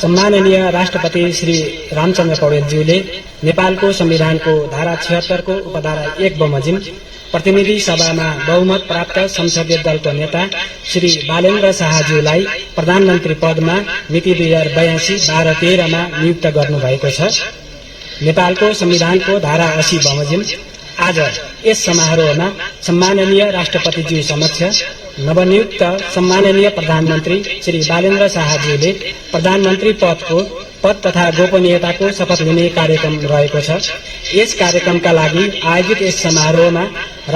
सम्माननीय राष्ट्रपति श्री रामचन्द्र पौडेलज्यूले नेपालको संविधानको धारा 76 को उपधारा 1 बमोजिम प्रतिनिधि सभामा बहुमत प्राप्त संसदीय दलको नेता श्री बालेन्द्र शाहज्यूलाई प्रधानमन्त्री पदमा मिति 2082-12-13 मा नियुक्त गर्नुभएको छ। नेपालको संविधानको धारा 80 बमोजिम आज यस समारोहमा सम्माननीय राष्ट्रपतिज्यू समक्ष नवनियुक्त सम्माननीय प्रधानमन्त्री श्री बालेन्द्र शाहज्यूले प्रधानमन्त्री पद तथा गोपनीयताको शपथ लिने कार्यक्रम रहेको छ। यस कार्यक्रमका लागि आयोजित यस समारोहमा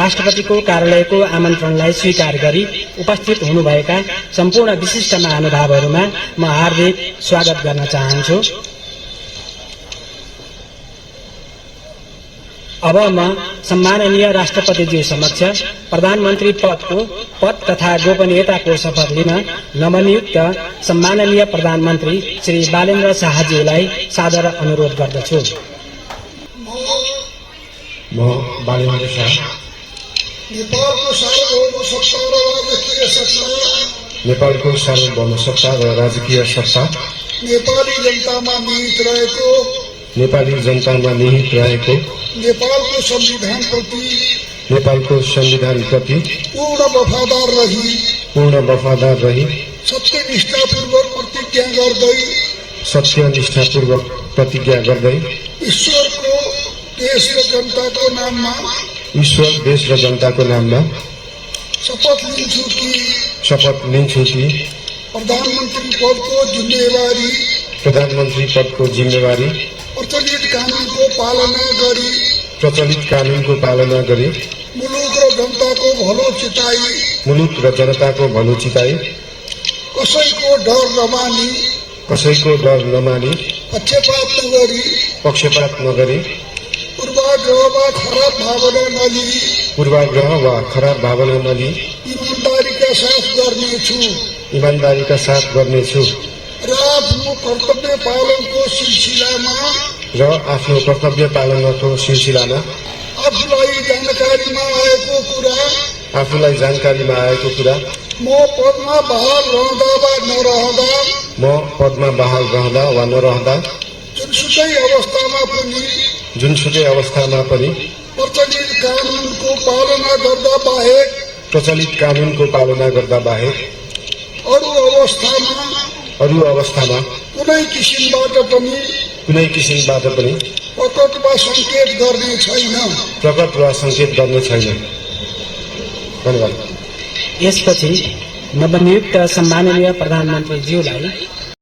राष्ट्रपतिको कार्यालयको आमन्त्रणलाई स्वीकार गरी उपस्थित हुनुभएका सम्पूर्ण विशिष्ट महानुभावहरूमा म हार्दिक स्वागत गर्न चाहन्छु। अब म सम्माननीय राष्ट्रपतिज्यू समक्ष प्रधानमन्त्री पद तथा गोपनीयताको शपथ लिन नवनियुक्त सम्माननीय प्रधानमन्त्री श्री बालेन्द्र शाहज्यूलाई सादर अनुरोध गर्दछु। म बालेन्द्र शाह नेपालको सार्वभौम सत्ता र राजकीय सत्ता नेपाली जनतामा निहित रहेको नेपालको संविधान प्रति पूर्ण वफादार रही सत्यनिष्ठापूर्वक प्रतिज्ञा गर्दै ईश्वर देश र जनताको नाममा शपथ लिन्छु कि प्रधानमन्त्री पदको जिम्मेवारी प्रचलित कानूनको पालना गरी मुलुक र जनताको भलो चिताई कसैको डर नमानी पक्षपात नगरी पूर्वाग्रह वा खराब भावना नलिई ईमानदारीका साथ गर्नेछु र आफ्नो कर्तव्य पालनको सिलसिलामा आफूलाई जानकारीमा आएको कुरा म पदमा बहाल रहँदा वा नरहँदा जुनसुकै अवस्थामा पनि प्रचलित कानूनको पालना गर्दा बाहेक अरू अवस्थामा कुनै किसिमबाट पनि प्रकट वा संकेत गर्ने छैन। धन्यवाद। यसपछि नवनियुक्त सम्माननीय प्रधानमन्त्रीज्यूलाई